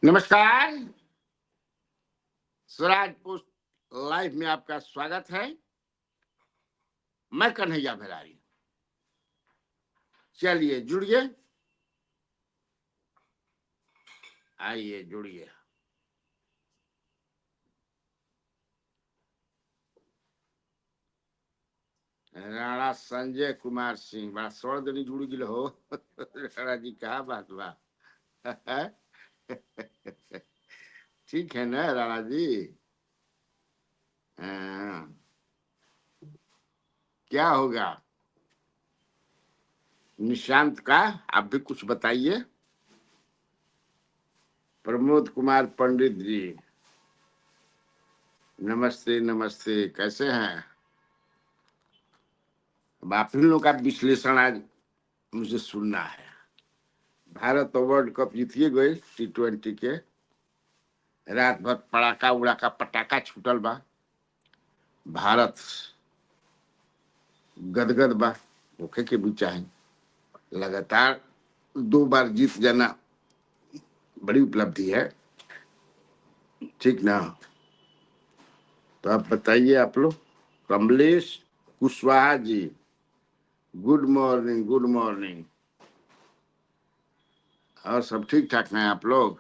नमस्कार। Swaraj post live में आपका स्वागत है। मैं कन्हैया भिलारी। चलिए जुड़िए, आइए जुड़िए। राणा संजय कुमार सिंह बड़ा सोड़ दिन जुड़ गए हो। राणा जी कहा बात बा। ठीक है ना राणा जी? हाँ, क्या होगा निशांत का? आप भी कुछ बताइए। प्रमोद कुमार पंडित जी, नमस्ते नमस्ते, कैसे हैं? अब आप ही लोग का विश्लेषण आज मुझे सुनना है। भारत तो वर्ल्ड कप जीतिए गए T20 के। रात भर पड़ाका उड़ाका पटाखा छूटल बा। भारत गदगद बा, होखे के भी चाहे। लगातार 2 बार जीत जाना बड़ी उपलब्धि है, ठीक ना? तो आप बताइए आप लोग। Kamlesh Kushwaha ji, good morning good morning. और सब ठीक ठाक हैं आप लोग?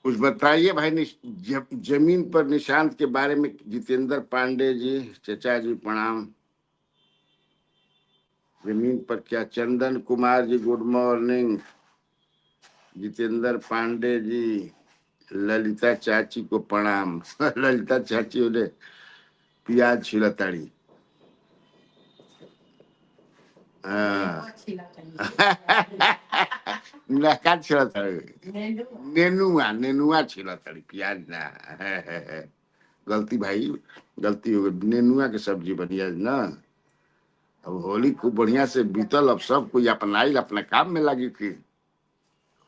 कुछ बताइए भाई। जमीन पर निशांत के बारे में। जितेंद्र पांडे जी, चचा जी प्रणाम। जमीन पर क्या? Chandan Kumar ji good morning. जितेंद्र पांडे जी, ललिता चाची को प्रणाम। ललिता चाची ने प्याज छिलताड़ी। हाँ। नका छिलताड़ी, नेनुआ नेनुआ छिलताड़ी, प्याज ना। गलती भाई, गलती हो गई। नेनुआ की सब्जी बनी आज ना। अब होली खूब बढ़िया से बीतल। अब सब कोई अपना अपने काम में लगी थी।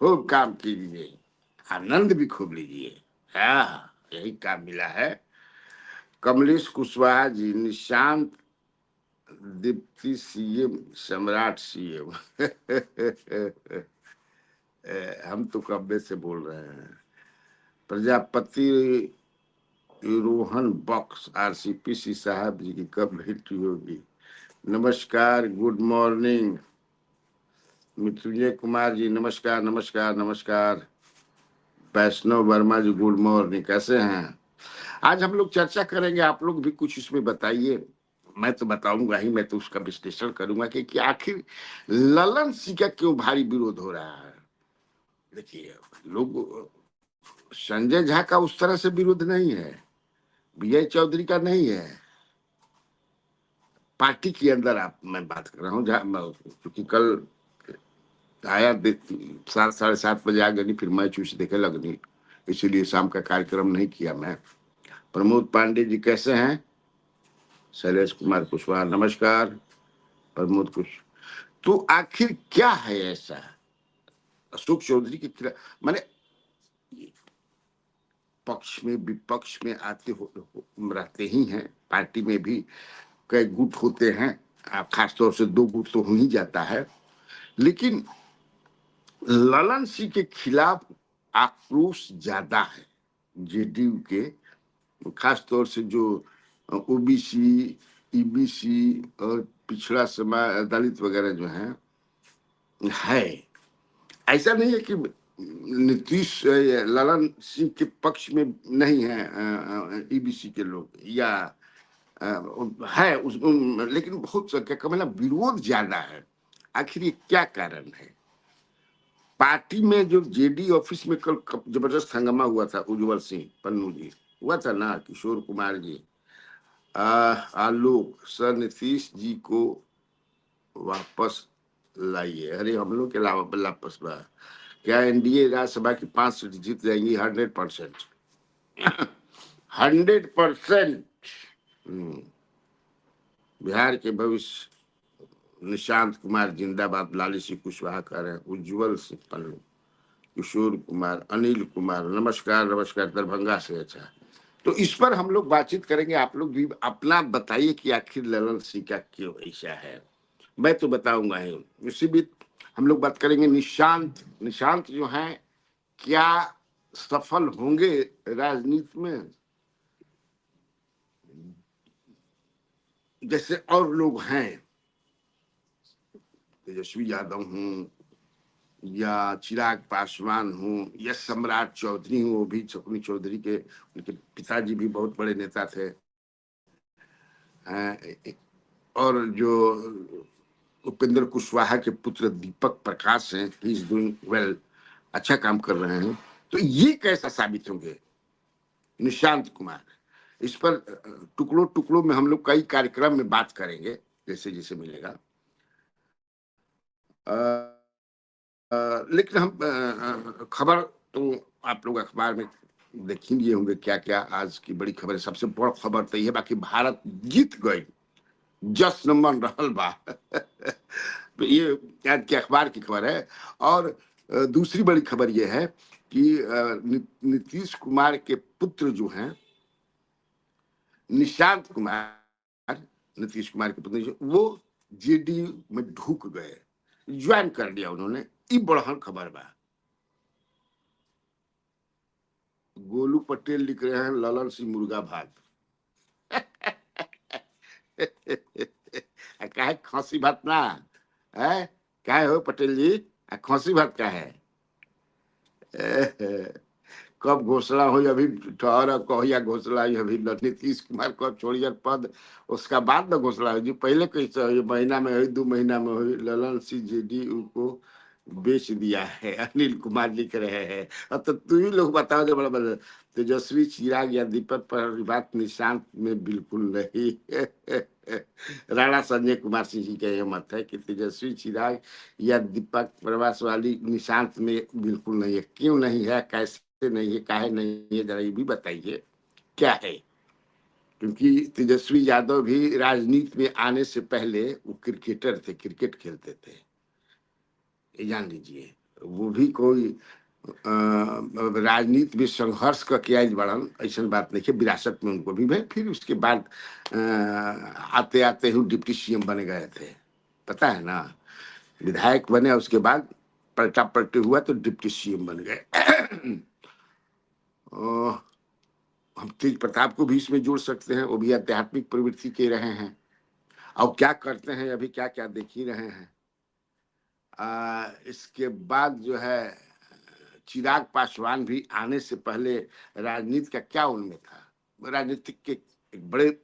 खूब काम कीजिए, आनंद भी खूब लीजिए। हाँ, यही काम मिला है। कमलेश कुशवाहा जी, निशांत दीप्ति सीएम, सम्राट सीएम। हम तो कब्बे से बोल रहे हैं। प्रजापति रोहन बॉक्स, RCPC साहब जी की कब भेंट होगी? नमस्कार, गुड मॉर्निंग। मृत्युंजय कुमार जी, नमस्कार नमस्कार नमस्कार। वैष्णव वर्मा जी, गुड मॉर्निंग, कैसे हैं? आज हम लोग चर्चा करेंगे, आप लोग भी कुछ इसमें बताइए। मैं तो बताऊंगा ही, मैं तो उसका विश्लेषण करूंगा कि आखिर ललन सिंह का क्यों भारी विरोध हो रहा है। देखिए, लोग संजय झा का उस तरह से विरोध नहीं है, विजय चौधरी का नहीं है, पार्टी के अंदर आप मैं बात कर रहा हूँ। क्योंकि कल आया 7, 7:30 बजे आ गई, फिर मैच उस देखे लगनी, इसीलिए शाम का कार्यक्रम नहीं किया मैं। प्रमोद पांडे जी कैसे हैं? शैलेश कुमार कुशवाहा नमस्कार। प्रमोद कुश, तो आखिर क्या है ऐसा अशोक चौधरी के खिलाफ? माने पक्ष में विपक्ष में रहते ही हैं। पार्टी में भी कई गुट होते हैं, खासतौर से 2 गुट तो हो ही जाता है। लेकिन ललन सिंह के खिलाफ आक्रोश ज्यादा है JDU के, खास तौर से जो OBC, EBC और पिछड़ा समाज, दलित वगैरह जो है। ऐसा नहीं है कि नीतीश ललन सिंह के पक्ष में नहीं है EBC के लोग, या है लेकिन बहुत क्या कमला विरोध ज्यादा है। आखिर ये क्या कारण है? पार्टी में जो JD ऑफिस में कल जबरदस्त हंगामा हुआ था, उज्जवल सिंह पन्नू जी हुआ था ना, किशोर कुमार जी, आलोक सर, नीतीश जी को वापस लाइए। अरे हम लोग के अलावा वापस बा क्या? NDA राज्यसभा की 5 सीट जीत जाएंगी 100%। 100%। बिहार के भविष्य निशांत कुमार जिंदाबाद, लाली सिंह कुशवाहा कह रहे हैं, उज्जवल सिंह पन्नू, किशोर कुमार, अनिल कुमार नमस्कार नमस्कार, दरभंगा से। अच्छा, तो इस पर हम लोग बातचीत करेंगे। आप लोग भी अपना बताइए कि आखिर ललन सिंह का क्यों ऐसा है। मैं तो बताऊंगा ही। इसी बीच हम लोग बात करेंगे निशांत। निशांत जो हैं क्या सफल होंगे राजनीति में, जैसे और लोग हैं, तेजस्वी यादव हूँ या चिराग पासवान हूँ या सम्राट चौधरी हूँ, वो भी शकुनी चौधरी के उनके पिताजी भी बहुत बड़े नेता थे। और जो उपेंद्र कुशवाहा के पुत्र दीपक प्रकाश हैं, ही इज डूइंग वेल, अच्छा काम कर रहे हैं। तो ये कैसा साबित होंगे निशांत कुमार, इस पर टुकड़ों टुकड़ों में हम लोग कई कार्यक्रम में बात करेंगे जैसे जैसे मिलेगा। लेकिन हम खबर तो आप लोग अखबार में देख ही लिए होंगे क्या क्या आज की बड़ी खबर है। सबसे बड़ खबर तो ये बाकी भारत जीत गई, जश्न मन रहल बा तो ये आज के अखबार की खबर है। और दूसरी बड़ी खबर ये है कि नीतीश कुमार के पुत्र जो हैं निशांत कुमार, नीतीश कुमार के पुत्र वो जेडीयू में ढुक गए, ज्वाइन कर लिया उन्होंने। ई बड़हन खबर बा। गोलू पटेल लिख रहे हैं ललन सिंह मुर्गा भात काहे खसी भात ना है, क्या हो पटेल जी, खसी भात क्या है? कब घोषणा हुई अभी, ठहर कहिया घोषणा हुई अभी, नीतीश कुमार कब छोड़िए पद, उसका बाद में घोषणा हुई। पहले कैसे हुई, महीना में हुई, 2 महीना में हुई। ललन सिंह जेडीयू को बेच दिया है, अनिल कुमार लिख रहे हैं। अब तो तू ही लोग बताओ जो बड़ा बड़ा तेजस्वी चिराग या दीपक पर बात निशांत में बिल्कुल नहीं राणा संजय कुमार सिंह जी का यह मत है कि तेजस्वी चिराग या दीपक प्रवास वाली निशांत में बिल्कुल नहीं है। क्यों नहीं है, कैसे नहीं है, काहे नहीं है, जरा ये भी बताइए क्या है। क्योंकि तेजस्वी यादव भी राजनीति में आने से पहले वो क्रिकेटर थे, क्रिकेट खेलते थे, ये जान लीजिए। वो भी कोई राजनीति में संघर्ष का किया बढ़न ऐसा बात नहीं है, विरासत में उनको भी भाई। फिर उसके बाद आते आते ही डिप्टी सीएम बने गए थे, पता है ना, विधायक बने उसके बाद पलटा पलटी हुआ तो डिप्टी सीएम बन गए हम तेज प्रताप को भी इसमें जोड़ सकते हैं, वो भी आध्यात्मिक प्रवृत्ति के रहे हैं और क्या करते हैं अभी क्या क्या देख ही रहे हैं। इसके बाद जो है चिराग पासवान भी आने से पहले राजनीति का क्या उनमें था, राजनीतिक के एक बड़े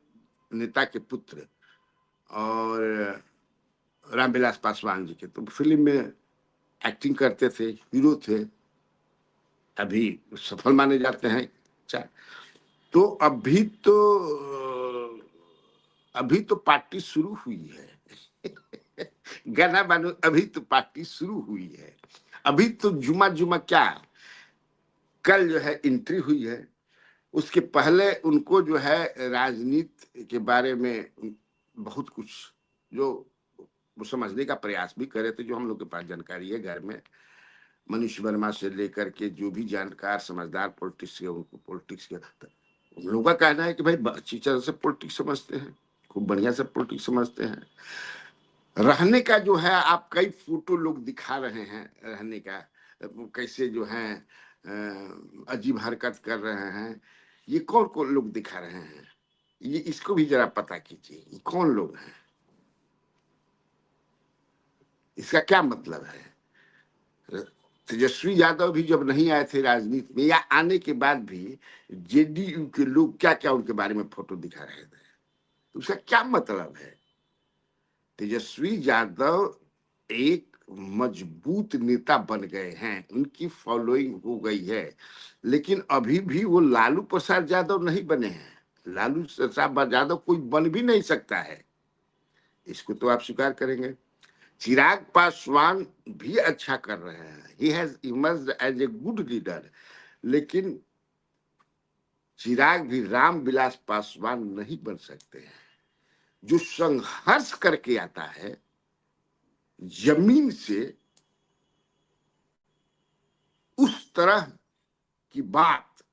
नेता के पुत्र और रामविलास पासवान जी के, तो फिल्म में एक्टिंग करते थे, हीरो थे, अभी सफल माने जाते हैं। अच्छा, तो अभी तो पार्टी शुरू हुई है गाना बानो, अभी तो पार्टी शुरू हुई है। अभी तो जुमा जुमा क्या, कल जो है एंट्री हुई है। उसके पहले उनको जो है राजनीति के बारे में बहुत कुछ जो वो समझने का प्रयास भी करे थे, जो हम लोग के पास जानकारी है घर में, मनीष वर्मा से लेकर के जो भी जानकार समझदार पॉलिटिक्स के, उनको पॉलिटिक्स के उन लोगों का कहना है कि भाई अच्छी तरह से पॉलिटिक्स समझते हैं, खूब बढ़िया से पॉलिटिक्स समझते हैं। रहने का जो है आप कई फोटो लोग दिखा रहे हैं रहने का, कैसे जो है अजीब हरकत कर रहे हैं, ये कौन कौन लोग दिखा रहे हैं, ये इसको भी जरा पता कीजिए, ये कौन लोग हैं, इसका क्या मतलब है। तेजस्वी यादव भी जब नहीं आए थे राजनीति में या आने के बाद भी जेडीयू के लोग क्या क्या उनके बारे में फोटो दिखा रहे थे, तो उसका क्या मतलब है। तेजस्वी यादव एक मजबूत नेता बन गए हैं, उनकी फॉलोइंग हो गई है, लेकिन अभी भी वो लालू प्रसाद यादव नहीं बने हैं। लालू प्रसाद यादव कोई बन भी नहीं सकता है, इसको तो आप स्वीकार करेंगे। चिराग पासवान भी अच्छा कर रहे हैं, he has emerged as a good leader, लेकिन चिराग भी राम विलास पासवान नहीं बन सकते हैं। जो संघर्ष करके आता है जमीन से, उस तरह की बात,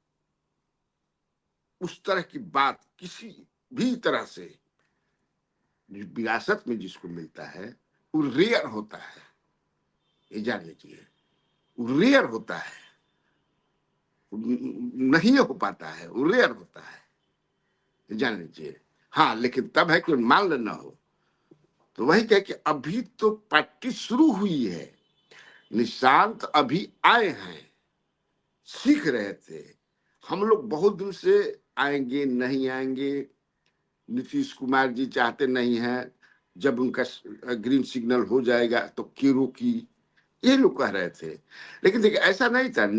उस तरह की बात किसी भी तरह से विरासत में जिसको मिलता है वो रेयर होता है। ये जान लीजिए, रेयर होता है, नहीं हो पाता है, वो रेयर होता है, जान लीजिए। हाँ, लेकिन तब है कि मान लेना हो, तो वही कह कि अभी तो प्रैक्टिस शुरू हुई है, निशांत अभी आए हैं, सीख रहे थे। हम लोग बहुत दिन से आएंगे नहीं आएंगे, नीतीश कुमार जी चाहते नहीं हैं, जब उनका ग्रीन सिग्नल हो जाएगा तो क्यों की, ये लोग कह रहे थे। लेकिन देखिए ऐसा नहीं था, अब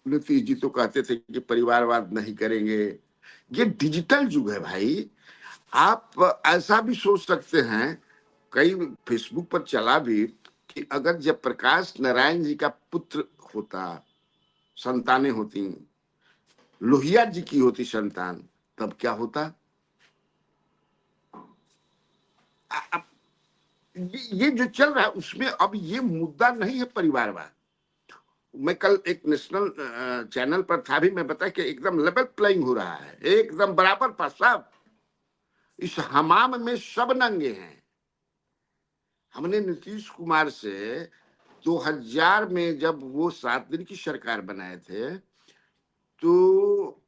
नीतीश जी तो कहते थे कि परिवारवाद नहीं करेंगे। ये डिजिटल युग है भाई, आप ऐसा भी सोच सकते हैं, कई फेसबुक पर चला भी कि अगर जयप्रकाश नारायण जी का पुत्र होता, संतानें होती, लोहिया जी की होती संतान, तब क्या होता। अब ये जो चल रहा है उसमें अब ये मुद्दा नहीं है परिवारवाद। मैं कल एक नेशनल चैनल पर था भी, मैं बताया कि एकदम लेवल प्लेइंग हो रहा है, एकदम बराबर पर सब, इस हमाम में सब नंगे हैं। हमने नीतीश कुमार से 2000 में जब वो 7 दिन की सरकार बनाए थे, तो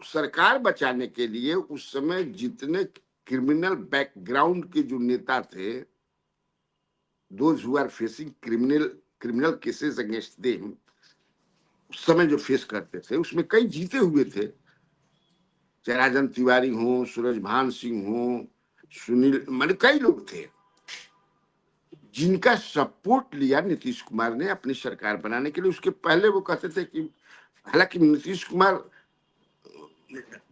सरकार बचाने के लिए उस समय जितने क्रिमिनल बैकग्राउंड के जो नेता थे, those who are facing criminal cases against them, उस समय जो फेस करते थे उसमें कई जीते हुए थे, चाहे राजन तिवारी हो, सूरजभान सिंह हो, सुनील, मान कई लोग थे जिनका सपोर्ट लिया नीतीश कुमार ने अपनी सरकार बनाने के लिए। उसके पहले वो कहते थे कि, हालांकि नीतीश कुमार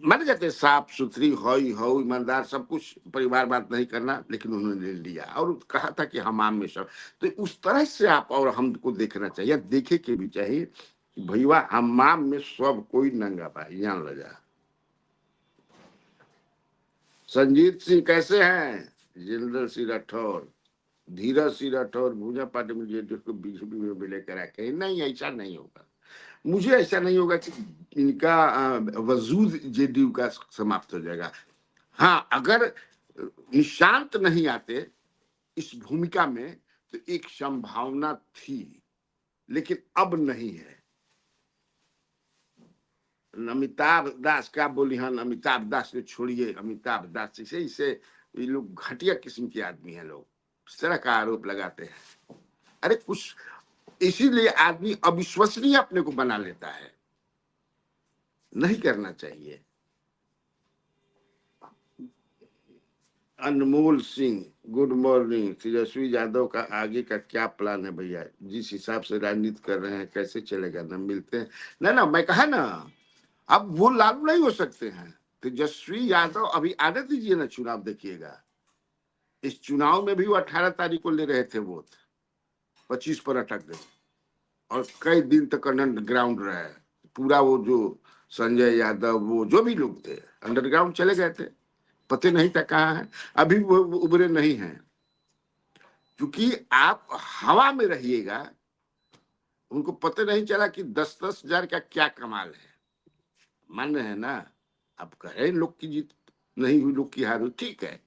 मान जाते साफ सुथरी हई हो, ईमानदार, सब कुछ, परिवार बात नहीं करना, लेकिन उन्होंने लिया और कहा था कि हमाम में सब। तो उस तरह से आप और हमको देखना चाहिए, देखे के भी चाहिए भैया हमाम में सब कोई नंगा भाई, जान लगा। संजीत सिंह कैसे हैं, जितेंद्र सिंह राठौर, धीरज सिंह राठौर, भूजा पार्टी में जो बीजेपी में लेकर आके, नहीं ऐसा नहीं होगा, मुझे ऐसा नहीं होगा कि इनका वजूद जेडीयू का समाप्त हो जाएगा। हाँ, अगर निशांत नहीं आते इस भूमिका में तो एक संभावना थी, लेकिन अब नहीं है। अमिताभ दास क्या बोली, हाँ अमिताभ दास को छोड़िए, अमिताभ दास से इसे, ये लोग घटिया किस्म के आदमी हैं, लोग इस तरह का आरोप लगाते हैं। अरे कुछ, इसीलिए आदमी अविश्वसनीय अपने को बना लेता है, नहीं करना चाहिए। अनमोल सिंह, गुड मॉर्निंग। तेजस्वी यादव का आगे का क्या प्लान है भैया, जिस हिसाब से राजनीति कर रहे हैं कैसे चलेगा, न मिलते हैं ना, मैं कहा ना, अब वो लागू नहीं हो सकते हैं। तेजस्वी यादव अभी आने दीजिए ना, चुनाव देखिएगा, इस चुनाव में भी वो 18 तारीख को ले रहे थे वोट, 25 पर अटक गए और कई दिन तक अंडरग्राउंड रहे। पूरा वो जो संजय यादव, वो जो भी लोग थे अंडरग्राउंड चले गए थे, पते नहीं था कहाँ है, अभी वो उभरे नहीं है। क्योंकि आप हवा में रहिएगा, उनको पता नहीं चला कि 10-10 हजार का क्या कमाल है। मान रहे हैं ना, आप कह रहे हैं लोग की जीत नहीं हुई, लोग की हार हुई, ठीक है,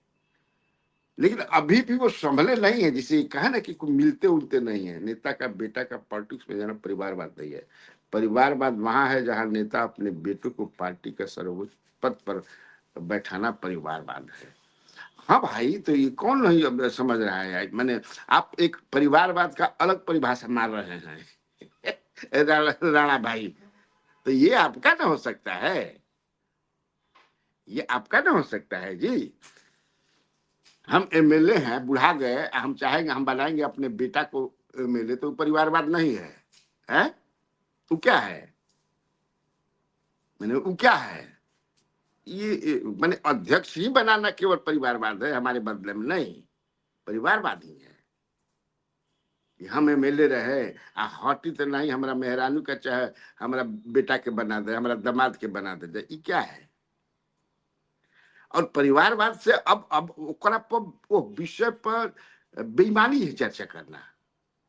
लेकिन अभी भी वो संभले नहीं है। जिसे कहा ना कि कोई मिलते उलते नहीं है, नेता का बेटा का पॉलिटिक्स में जाना परिवारवाद नहीं है। परिवारवाद वहां है जहां नेता अपने बेटों को पार्टी का सर्वोच्च पद पर बैठाना परिवारवाद है। हाँ भाई, तो ये कौन नहीं अब समझ रहा है यार, मैंने, आप एक परिवारवाद का अलग परिभाषा मार रहे हैं राणा भाई, तो ये आपका ना हो सकता है, ये आपका ना हो सकता है जी। हम एमएलए हैं, बुढ़ा गए, हम चाहेंगे हम बनाएंगे अपने बेटा को एमएलए, तो परिवारवाद नहीं है, है तो क्या है, मैंने वो क्या है, ये मैंने अध्यक्ष ही बनाना केवल परिवारवाद है हमारे बदले में, नहीं, परिवारवाद ही है कि हम एमएलए रहे, हटी तो नहीं, हमारा मेहरानू का चाहे हमारा बेटा के बना दे, हमारा दामाद के बना दे, ये क्या है। और परिवारवाद से अब ओकरा पर, वो विषय पर बेईमानी है चर्चा करना,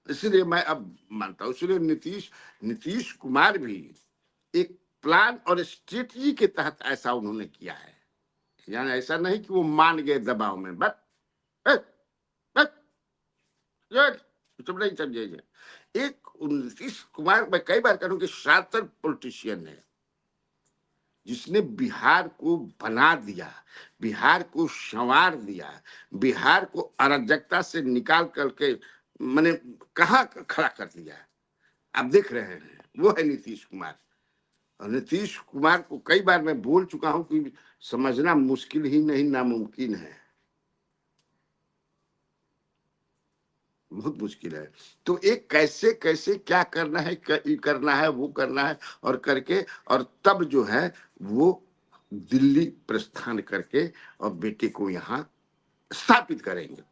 इसलिए मैं अब मानता हूं, इसलिए नीतीश नीतीश कुमार भी एक प्लान और स्ट्रेटजी के तहत ऐसा उन्होंने किया है, यानी ऐसा नहीं कि वो मान गए दबाव में, बस बस बस, तुम नहीं समझेंगे। एक नीतीश कुमार, मैं कई बार कहूँ कि शातिर पॉलिटिशियन है, जिसने बिहार को बना दिया, बिहार को संवार दिया, बिहार को अराजकता से निकाल करके मैंने कहाँ खड़ा कर दिया। आप देख रहे हैं, वो है नीतीश कुमार। और नीतीश कुमार को कई बार मैं बोल चुका हूं कि समझना मुश्किल ही नहीं, नामुमकिन है, बहुत मुश्किल है। तो एक कैसे कैसे क्या करना है, करना है, वो करना है, और करके और तब जो है वो दिल्ली प्रस्थान करके और बेटे को यहाँ स्थापित करेंगे।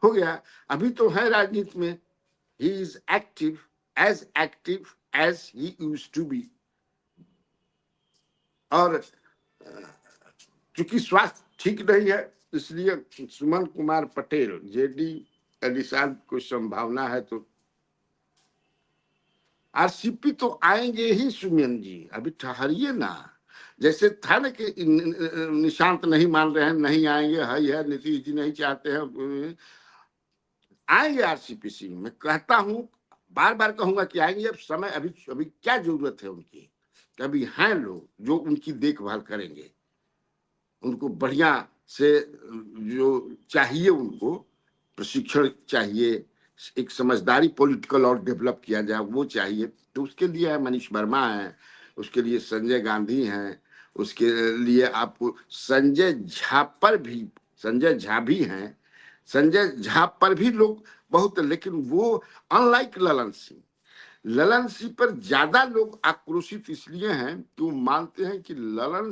हो गया। अभी तो है राजनीति में, he is active as he used to be. और चूंकि स्वास्थ्य ठीक नहीं है, इसलिए सुमन कुमार पटेल जेडी निषाद को संभावना है। तो आरसीपी तो आएंगे ही सुमन जी, अभी ठहरिए ना। जैसे था ना कि निशांत नहीं मान रहे हैं, नहीं आएंगे, है नीतीश जी नहीं चाहते हैं, आएंगे आरसीपी सिंह। मैं कहता हूं, बार बार कहूंगा कि आएंगे। अब समय, अभी अभी क्या जरूरत है उनकी, अभी हैं लोग जो उनकी देखभाल करेंगे, उनको बढ़िया से जो चाहिए, उनको प्रशिक्षण चाहिए, एक समझदारी पॉलिटिकल और डेवलप किया जाए वो चाहिए। तो उसके लिए है मनीष वर्मा है, उसके लिए संजय गांधी हैं, उसके लिए आपको संजय झा पर भी, संजय झा भी हैं, संजय झा पर भी लोग बहुत, लेकिन वो अनलाइक ललन सिंह, ललन सिंह पर ज्यादा लोग आक्रोशित इसलिए हैं कि वो मानते हैं कि ललन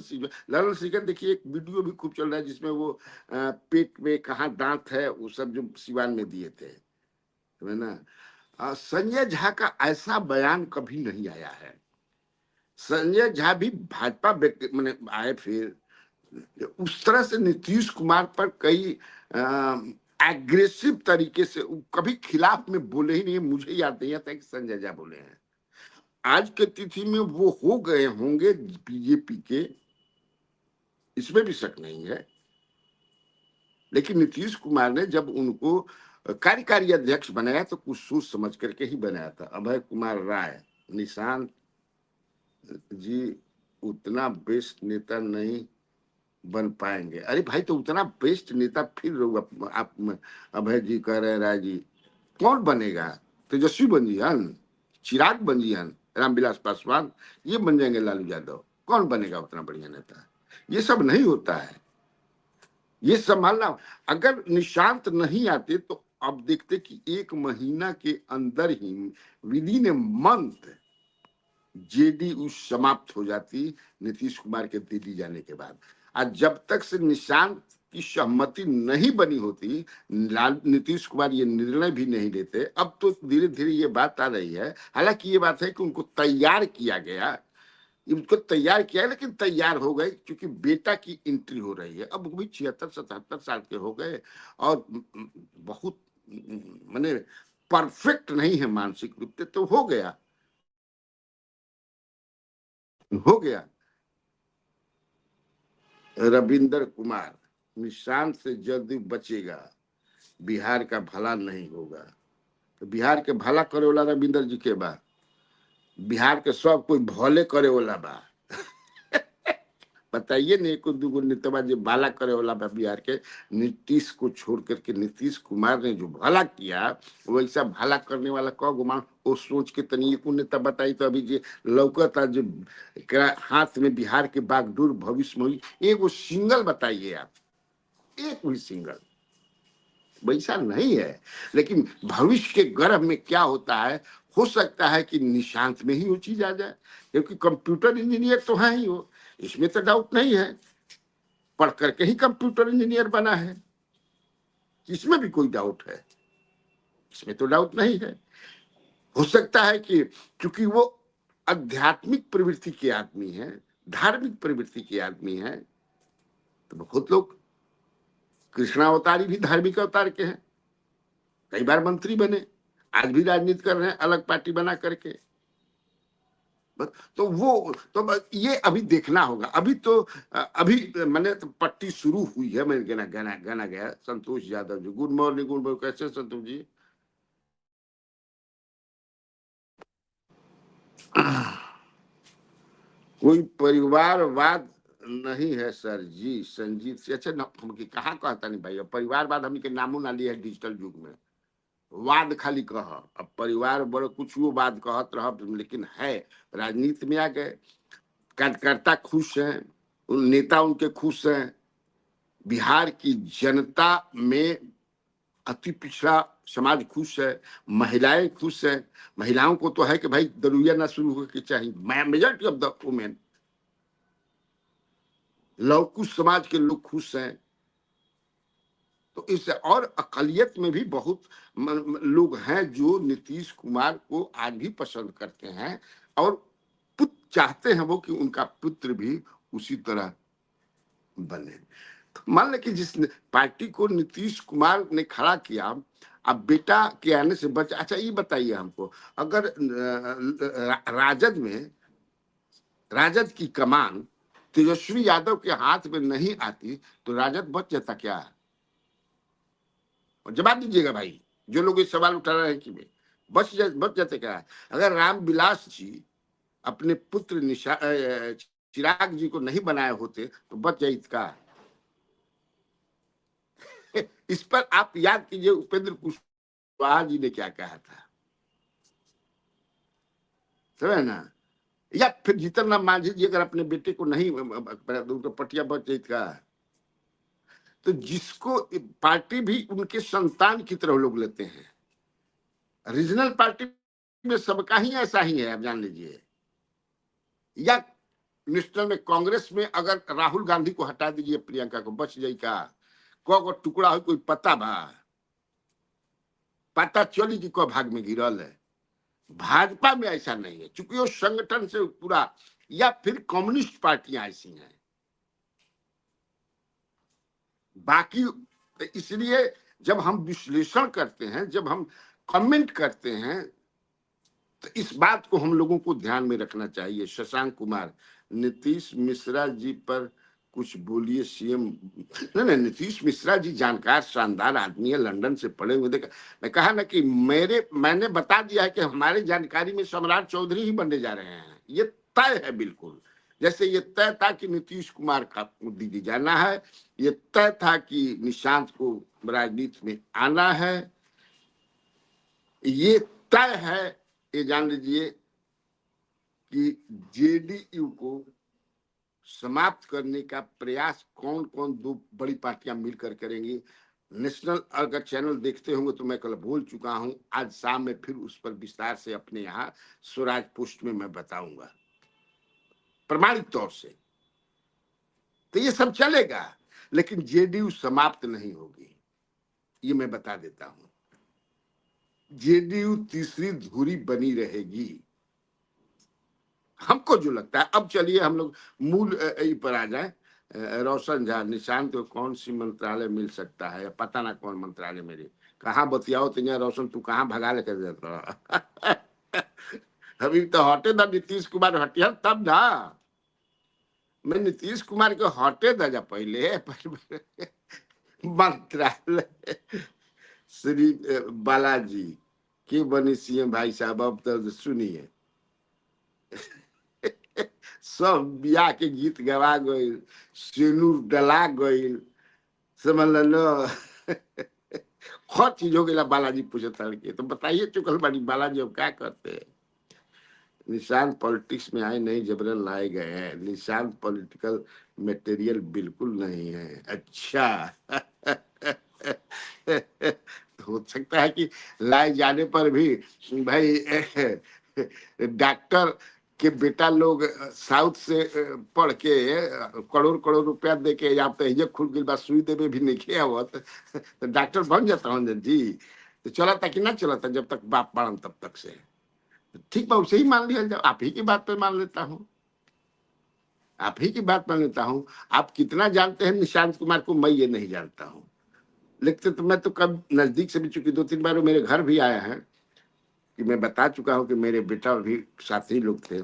सिंह का देखिए एक वीडियो भी खूब चल रहा है, जिसमें वो पेट में कहाँ दांत है वो सब जो सिवान में दिए थे, है ना। संजय झा का ऐसा बयान कभी नहीं आया है। संजय झा भी भाजपा मैंने आए, फिर उस तरह से नीतीश कुमार पर कई एग्रेसिव तरीके से कभी खिलाफ में बोले ही नहीं। मुझे याद नहीं आता कि संजय झा बोले हैं। आज के तिथि में वो हो गए होंगे बीजेपी के, इसमें भी शक नहीं है। लेकिन नीतीश कुमार ने जब उनको कार्यकारी अध्यक्ष बनाया तो कुछ सोच समझ करके ही बनाया था। अभय कुमार राय, निशांत जी उतना बेस्ट नेता नहीं बन पाएंगे। अरे भाई, तो उतना बेस्ट नेता फिर आप अभय जी कह रहे हैं, राय जी, कौन बनेगा? तेजस्वी बंजियान, चिराग बंजियान, रामविलास पासवान, ये बन जाएंगे लालू यादव। कौन बनेगा उतना बढ़िया नेता? ये सब नहीं होता है, ये संभालना। अगर निशांत नहीं आते तो अब देखते कि 1 महीना के अंदर ही, within a month, JDU समाप्त हो जाती नीतीश कुमार के दिल्ली जाने के बाद। आज जब तक से निशांत की सहमति नहीं बनी होती, नीतीश कुमार ये निर्णय भी नहीं लेते। अब तो धीरे धीरे ये बात आ रही है, हालांकि ये बात है कि उनको तैयार किया गया, उनको तैयार किया, लेकिन तैयार हो गए क्योंकि बेटा की एंट्री हो रही है। अब वो भी 76-77 साल के हो गए और बहुत मैंने परफेक्ट नहीं है मानसिक रूप से, तो हो गया, हो गया। रविंदर कुमार, निशांत से जल्दी बचेगा, बिहार का भला नहीं होगा। तो बिहार के भला करे वाला रविंदर जी के बा, बिहार के सब कोई भले करे वाला बा। बताइए नहीं, को दूगो नेता जो भला करे वाला बा बिहार के, नीतीश को छोड़ करके। नीतीश कुमार ने जो भला किया, वैसा भला करने वाला कौ गुमान, वो सोच के तनी एक नेता बताई तो अभी जो लौकता, जो हाथ में बिहार के बागडोर भविष्य में हुई, एक वो सिंगल बताइए आप, एक भी सिंगल वैसा नहीं है। लेकिन भविष्य के गर्भ में क्या होता है, हो सकता है कि निशांत में ही वो चीज आ जाए, क्योंकि कंप्यूटर इंजीनियर तो है ही वो, इसमें तो डाउट नहीं है, पढ़ करके ही कंप्यूटर इंजीनियर बना है, इसमें भी कोई डाउट है? इसमें तो डाउट नहीं है। हो सकता है कि क्योंकि वो आध्यात्मिक प्रवृत्ति के आदमी है, धार्मिक प्रवृत्ति के आदमी है, तो बहुत लोग, कृष्णा अवतारी भी धार्मिक अवतार के हैं, कई बार मंत्री बने, आज भी राजनीति कर रहे हैं अलग पार्टी बना करके। तो वो तो ये अभी देखना होगा। अभी तो अभी मैंने तो पट्टी शुरू हुई है, मैंने गाना गाना गाना गया। Santosh Yadav ji, good morning, good morning, कैसे संतोष जी? कोई परिवारवाद नहीं है सर जी, संजीत से अच्छा न, हम कहाँ कहता नहीं भाई, परिवारवाद हमके नामो ना लिया है डिजिटल युग में, वाद खाली कह, अब परिवार बड़े कुछ वो वाद कहत रह, लेकिन है राजनीति में आ गए, कार्यकर्ता खुश हैं, उन नेता उनके खुश हैं, बिहार की जनता में अति पिछड़ा समाज खुश है, महिलाएं खुश है, महिलाओं को तो है कि भाई दरुया ना शुरू होकर चाहिए, majority of the women, Lavkush समाज के लोग खुश हैं। तो इससे और अकलियत में भी बहुत लोग हैं जो नीतीश कुमार को आज भी पसंद करते हैं और पुत्र चाहते हैं वो कि उनका पुत्र भी उसी तरह बने। तो मान लें कि जिस पार्टी को नीतीश कुमार ने खड़ा किया, अब बेटा के आने से बच, अच्छा ये बताइए हमको, अगर राजद की कमान तेजस्वी यादव के हाथ में नहीं आती तो राजद बच जाता क्या? और जवाब दीजिएगा भाई, जो लोग ये सवाल उठा रहे हैं कि बच जाते क्या? अगर रामविलास जी अपने पुत्र चिराग जी को नहीं बनाए होते तो बच जाइत का? इस पर आप याद कीजिए उपेंद्र कुशवाहा जी ने क्या कहा था, समझे ना? या फिर जीतन राम मांझी जी अगर अपने बेटे को नहीं तो पटिया बच जाइत का? तो जिसको पार्टी भी उनके संतान की तरह लोग लेते हैं, रीजनल पार्टी में सबका ही ऐसा ही है, आप जान लीजिए। या नेशनल में कांग्रेस में अगर राहुल गांधी को हटा दीजिए, प्रियंका को बच जाई का? को टुकड़ा हो कोई पता बा? पता चली कि को भाग में गिरल है। भाजपा में ऐसा नहीं है, चूंकि वो संगठन से पूरा, या फिर कम्युनिस्ट पार्टियां ऐसी हैं बाकी। इसलिए जब हम विश्लेषण करते हैं, जब हम कमेंट करते हैं, तो इस बात को हम लोगों को ध्यान में रखना चाहिए। शशांक कुमार, नीतीश मिश्रा जी पर कुछ बोलिए सीएम। नहीं नहीं, नीतीश मिश्रा जी जानकार शानदार आदमी है, लंदन से पढ़े हुए। देखा, मैं कहा ना कि मैंने बता दिया है कि हमारे जानकारी में सम्राट चौधरी ही बनने जा रहे हैं, ये तय है बिल्कुल। जैसे ये तय था कि नीतीश कुमार का दीदी जाना है, ये तय था कि निशांत को राजनीति में आना है, ये तय है, ये जान लीजिए कि जेडीयू को समाप्त करने का प्रयास कौन कौन दो बड़ी पार्टियां मिलकर करेंगी। नेशनल अगर चैनल देखते होंगे तो मैं कल बोल चुका हूं, आज शाम में फिर उस पर विस्तार से अपने यहाँ स्वराज पोस्ट में मैं बताऊंगा प्रमाणिक तौर से। तो ये सब चलेगा, लेकिन जेडीयू समाप्त नहीं होगी, ये मैं बता देता हूं। जेडीयू तीसरी धुरी बनी रहेगी, हमको जो लगता है। अब चलिए हम लोग मूल पर आ जाए। रोशन झा, निशांत को कौन सी मंत्रालय मिल सकता है? पता ना कौन मंत्रालय मेरे, कहाँ बतियाओ तो रोशन, तू कहाँ भगा लेकर जाता? अभी तो हटे ना नीतीश कुमार, हटिया तब ना। मैं नीतीश कुमार को हटे दा जा पहले मंत्रालय श्री बालाजी के बनी सीएम भाई साहब, अब तो सुनिए सब बियाह के गीत गवा गईल, सिंदूर डला गईल, समझ लो हर चीज हो गई। बालाजी पूछे तड़के तो बताइए चुकल बाड़ी बालाजी अब क्या करते हैं? निशांत पॉलिटिक्स में आए नहीं, जबरन लाए गए हैं। निशांत पॉलिटिकल मटेरियल बिल्कुल नहीं है। अच्छा हो सकता है कि लाए जाने पर भी भाई डॉक्टर के बेटा लोग साउथ से पढ़ के करोड़ करोड़ रुपया दे के आप तो ये खुल गई बात, सुई देवे भी नहीं किया हुआ तो डॉक्टर बन जाता हूँ जी। तो चला था कि ना चला था, जब तक बाप पढ़ा तब तक से ठीक है, उसे ही मान लिया जाए। आप ही की बात पे मान लेता हूँ, आप ही की बात मान लेता हूँ। आप कितना जानते हैं निशांत कुमार को, मैं ये नहीं जानता हूँ। लिखते तो मैं तो कब नजदीक से भी, चुकी 2-3 बार वो मेरे घर भी आया है, कि मैं बता चुका हूँ कि मेरे बेटा भी साथी लोग थे।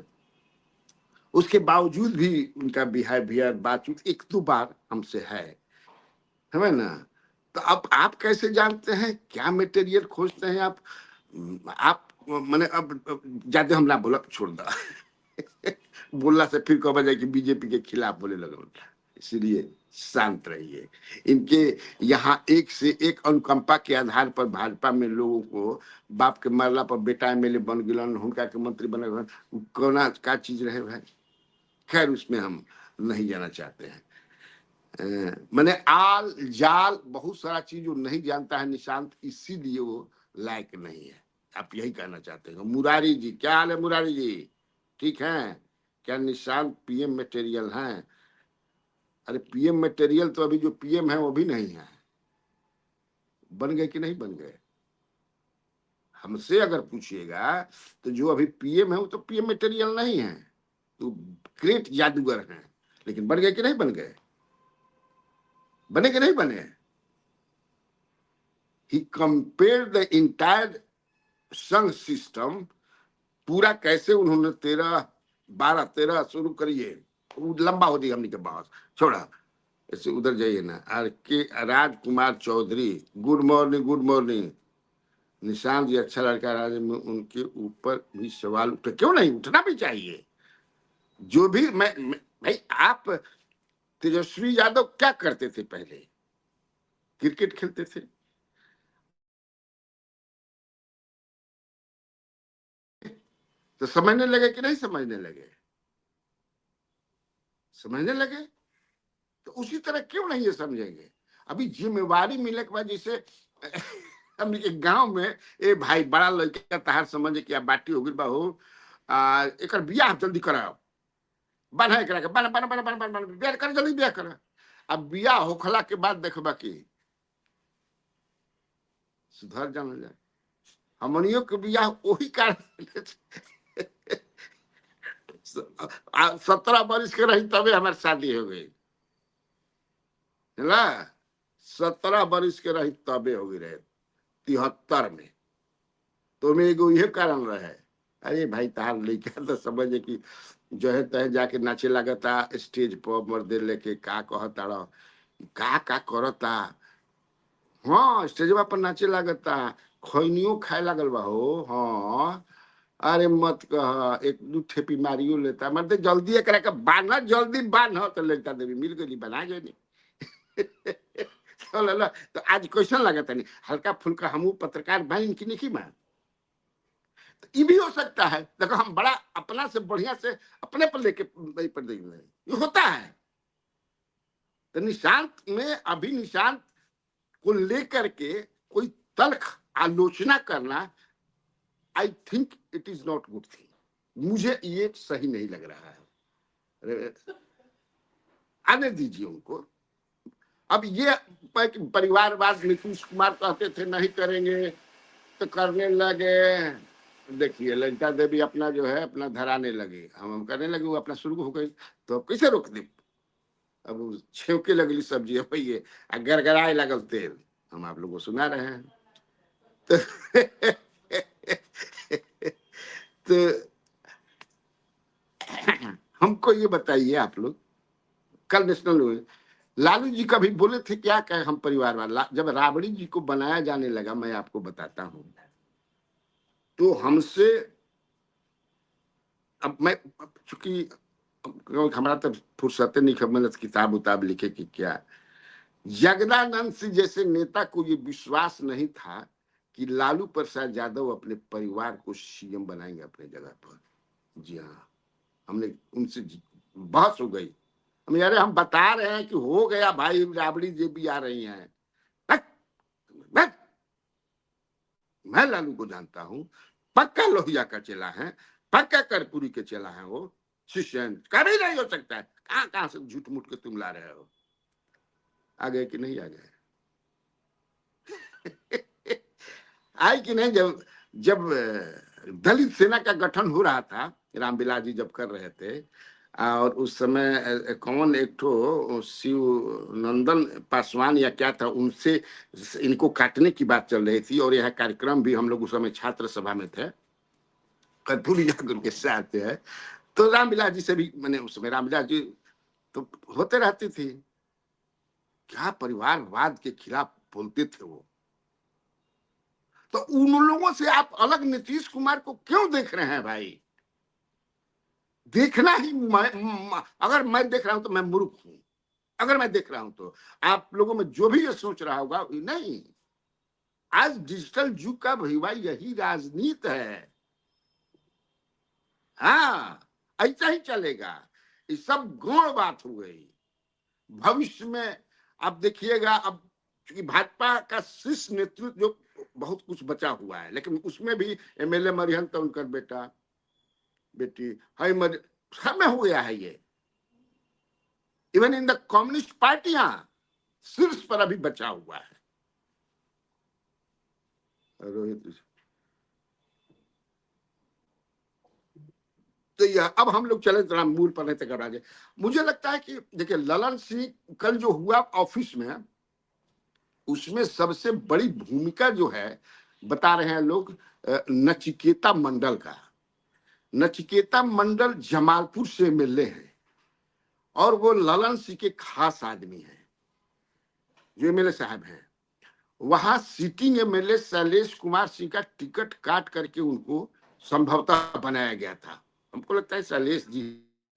उसके बावजूद भी उनका बिहेवियर, बातचीत एक दो बार हमसे है ना? तो अब आप कैसे जानते हैं क्या मटेरियल खोजते हैं आप? आप मैंने अब ज्यादा हम ना बोला छोड़ दा बोलना से फिर कहा जाए कि बीजेपी के खिलाफ बोले लगे, इसलिए शांत रहिए। इनके यहाँ एक से एक अनुकंपा के आधार पर भाजपा में लोगों को बाप के मरला पर बेटा एमएलए बन गिलन, हुनका के मंत्री बने कोना का चीज रहे भाई। खैर उसमें हम नहीं जाना चाहते हैं। मैंने आल जाल बहुत सारा चीज वो नहीं जानता है निशांत, इसीलिए वो लायक नहीं है। आप यही कहना चाहते हैं। मुरारी जी, क्या हाल है मुरारी जी? ठीक है? क्या निशांत पीएम मटेरियल हैं? अरे पीएम मटेरियल तो अभी जो पीएम है वो भी नहीं है। बन गए कि नहीं बन गए? हमसे अगर पूछिएगा तो जो अभी पीएम है वो तो पीएम मटेरियल नहीं है, तो ग्रेट जादूगर हैं। लेकिन बन गए कि नहीं बन गए? बने कि नहीं बने? ही कंपेयर द इंटायर संघ सिस्टम, पूरा कैसे उन्होंने 13 12 13 शुरू करिए, लंबा हो जाएगा हमने के पास, छोड़ा ऐसे उधर जाइए ना। R K Rajkumar Chaudhary, good morning good morning. Nishant ji अच्छा लड़का, राज्य में उनके ऊपर भी सवाल उठे, क्यों नहीं उठना भी चाहिए। जो भी मैं भाई, आप तेजस्वी यादव क्या करते थे पहले? क्रिकेट खेलते थे। तो समझने लगे कि नहीं समझने लगे? समझने लगे। तो उसी तरह क्यों नहीं ये समझेंगे? अभी जिम्मेवारी मिले के बाद, जैसे हम एक गांव में, ए भाई बड़ा लड़का तहार समझे कि बाटी हो गई बा हो, एक बियाह जल्दी कराओ, बन है करा के बन बन बन बन बन बन बियाह कर, जल्दी बियाह कर। अब बियाह होखला के बाद देखबा कि सुधर जान जाए। हमनियों के बियाह वही कारण 17 बरिस के रही तबे हमारी शादी हो गई है। 17 बरिस के रही तबे हो गई रहे 73 में। तो में एगो ये कारण रहे। अरे भाई तार लड़का तो समझे कि जो है तह जाके नाचे लगता स्टेज पर मर्दे लेके, का कहता रह, का करता। हाँ स्टेजवा पर नाचे लगता, खैनियो खाए लगल बा हो। हाँ अरे मत कह, एक दू ठेपी मारियो लेता, मर्दे जल्दी एक के बांधा, जल्दी बांध तो लड़का देवी मिल गई बना गई। तो आज क्वेश्चन लगता नहीं, हल्का फुल्का हम पत्रकार बन की नहीं मान। तो ये भी हो सकता है। देखो हम बड़ा अपना से बढ़िया से अपने पर लेके पर देख रहे हैं, ये होता है। तो निशांत में अभी निशांत को लेकर के कोई तल्ख आलोचना करना, I think it is not good thing. मुझे ये सही नहीं लग रहा है। आने दीजिए उनको। अब ये परिवारवाद नीतीश कुमार कहते थे नहीं करेंगे तो करने लगे। देखिए ललिता देवी अपना जो है अपना धराने लगे, हम करने लगे, वो अपना शुरू हो गई। तो अब कैसे रोक दे? अब वो छेवके लगली सब्जी है, गड़गड़ाए लगल तेल, हम आप लोगों को सुना रहे हैं। तो, तो हमको ये बताइए आप लोग, कल नेशनल हुए लालू जी कभी बोले थे क्या क्या हम परिवार वाला? जब राबड़ी जी को बनाया जाने लगा, मैं आपको बताता हूँ, तो हमसे, अब मैं चूंकि हमारा तो फुर्सत नहीं, मैंने किताब उताब लिखे कि क्या, जगदानंद सिंह जैसे नेता को ये विश्वास नहीं था कि लालू प्रसाद यादव अपने परिवार को सीएम बनाएंगे अपने जगह पर। जी हाँ, हमने उनसे बहस हो गई। हम यार हम बता रहे हैं कि हो गया भाई, राबड़ी जी भी आ रही हैं। मैं मैं लालू को जानता हूं, पक्का लोहिया का चेला है, पक्का कर्पूरी के चेला है वो, शिष्य कभी नहीं हो सकता है। कहां कहां से झूठ मूठ के तुम ला रहे हो? आ गए कि नहीं आ गए? आए कि नहीं? जब जब दलित सेना का गठन हो रहा था, रामविलास जी जब कर रहे थे, और उस समय कौन एक ठो शिव नंदन पासवान या क्या था, उनसे इनको काटने की बात चल रही थी, और यह कार्यक्रम भी हम लोग उस समय छात्र सभा में थे, कर्पूरी जाकर के साथ है। तो रामविलास जी से भी मैंने उस समय, रामविलास जी तो होते रहती थी, क्या परिवारवाद के खिलाफ बोलते थे वो। तो उन लोगों से आप अलग नीतीश कुमार को क्यों देख रहे हैं भाई? देखना ही अगर मैं देख रहा हूं तो मैं मूर्ख हूं। अगर मैं देख रहा हूं तो आप लोगों में जो भी ये सोच रहा होगा, नहीं, आज डिजिटल युग का भैया यही राजनीति है। हाँ, ऐसा ही चलेगा। ये सब गौण बात हो गई। भविष्य में आप देखिएगा, अब चूंकि भाजपा का शीर्ष नेतृत्व जो बहुत कुछ बचा हुआ है, लेकिन उसमें भी एमएलए मरिहंत उनका बेटा बेटी है, सब में हो गया है ये। इवन इन द कम्युनिस्ट पार्टियां शीर्ष पर अभी बचा हुआ है। रोहित, तो यह अब हम लोग चले जरा मूल पर, नहीं तक आगे। मुझे लगता है कि देखिए, ललन सिंह कल जो हुआ ऑफिस में, उसमें सबसे बड़ी भूमिका जो है, बता रहे हैं लोग, नचिकेता मंडल का। नचिकेता मंडल जमालपुर से एमएलए है और वो ललन सिंह के खास आदमी है, जो एमएलए साहब हैं। वहां सिटिंग एमएलए शैलेश कुमार सिंह का टिकट काट करके उनको संभवतः बनाया गया था। हमको लगता है शैलेश जी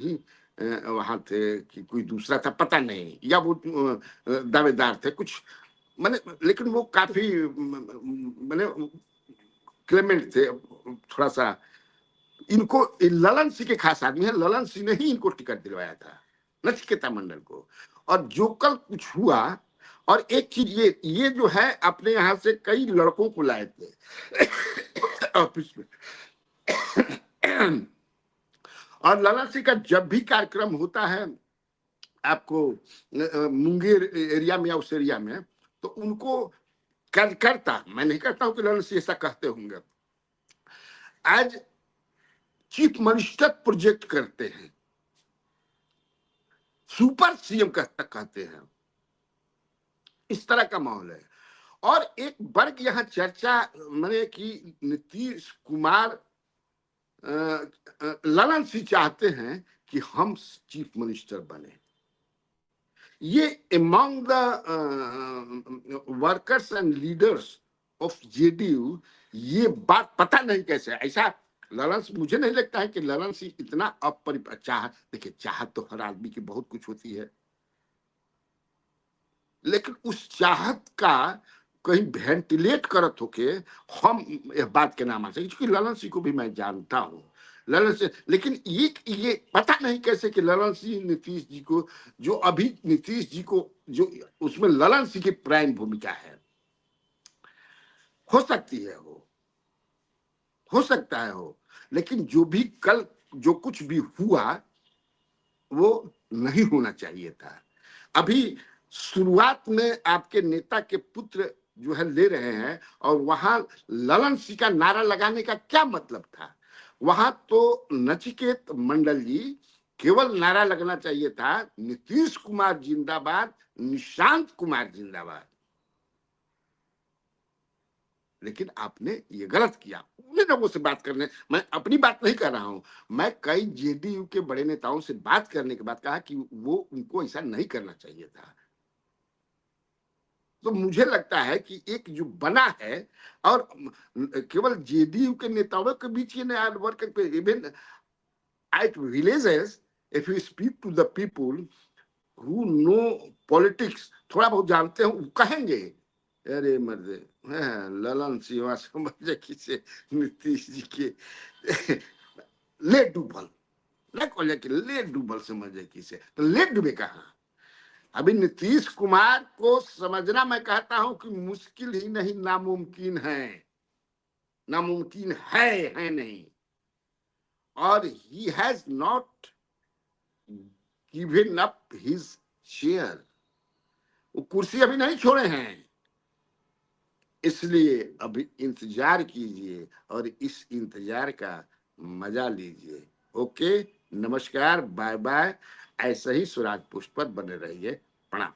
ही वहां थे कि कोई दूसरा था, पता नहीं, या वो दावेदार थे कुछ, मैंने, लेकिन वो काफी मैंने क्लेमेंट थे थोड़ा सा। इनको ललन सिंह के खास आदमी है, ललन सिंह ने ही इनको टिकट दिलवाया था, नचिकेता मंडल को। और जो कल कुछ हुआ, और एक चीज ये जो है, अपने यहां से कई लड़कों को लाए थे ऑफिस में। और ललन सिंह का जब भी कार्यक्रम होता है आपको मुंगेर एरिया में या उस एरिया में, तो उनको कार्यकर्ता, मैं नहीं कहता हूं कि ललन सिंह ऐसा कहते होंगे, आज चीफ मिनिस्टर प्रोजेक्ट करते हैं, सुपर सीएम कहते हैं। इस तरह का माहौल है। और एक वर्ग यहाँ चर्चा मैंने कि नीतीश कुमार ललन सिंह चाहते हैं कि हम चीफ मिनिस्टर बने। ये among the workers and leaders of JDU ये बात पता नहीं कैसे ऐसा। ललन सिंह, मुझे नहीं लगता है कि ललन सिंह इतना चाह, देखिए चाहत तो हर आदमी की बहुत कुछ होती है, लेकिन उस चाहत का कहीं वेंटिलेट करत होके हम यह बात के नाम आ सके, क्योंकि ललन सिंह को भी मैं जानता हूं, ललन सिंह, लेकिन ये पता नहीं कैसे कि ललन सिंह नीतीश जी को, जो अभी नीतीश जी को जो उसमें ललन सिंह की प्राइम भूमिका है, हो सकती है हो सकता है हो, लेकिन जो भी कल जो कुछ भी हुआ वो नहीं होना चाहिए था। अभी शुरुआत में आपके नेता के पुत्र जो है ले रहे हैं, और वहां ललन सिंह का नारा लगाने का क्या मतलब था? वहां तो नचिकेत मंडल जी केवल नारा लगना चाहिए था, नीतीश कुमार जिंदाबाद, निशांत कुमार जिंदाबाद। लेकिन आपने ये गलत किया। उन्हीं लोगों से बात करने, मैं अपनी बात नहीं कर रहा हूं, मैं कई जेडीयू के बड़े नेताओं से बात करने के बाद कहा कि वो उनको ऐसा नहीं करना चाहिए था। तो मुझे लगता है कि एक जो बना है, और केवल जेडीयू के नेताओं के बीच ये नया वर्क पे, even at villages, if you speak to the people who know politics, थोड़ा बहुत जानते हैं, वो कहेंगे अरे मर्दे, ललन सिंह समझे किसे नीतीश जी के ले डूबल, ना कहले कि ले डूबल समझे किसे, तो ले डूबे कहाँ? अभी नीतीश कुमार को समझना, मैं कहता हूं कि मुश्किल ही नहीं, नामुमकिन है, नामुमकिन है नहीं। और he has not given up his chair, वो कुर्सी अभी नहीं छोड़े हैं, इसलिए अभी इंतजार कीजिए और इस इंतजार का मजा लीजिए। ओके, नमस्कार, बाय बाय। ऐसे ही स्वराज पुष्प पर बने रहिए। प्रणाम।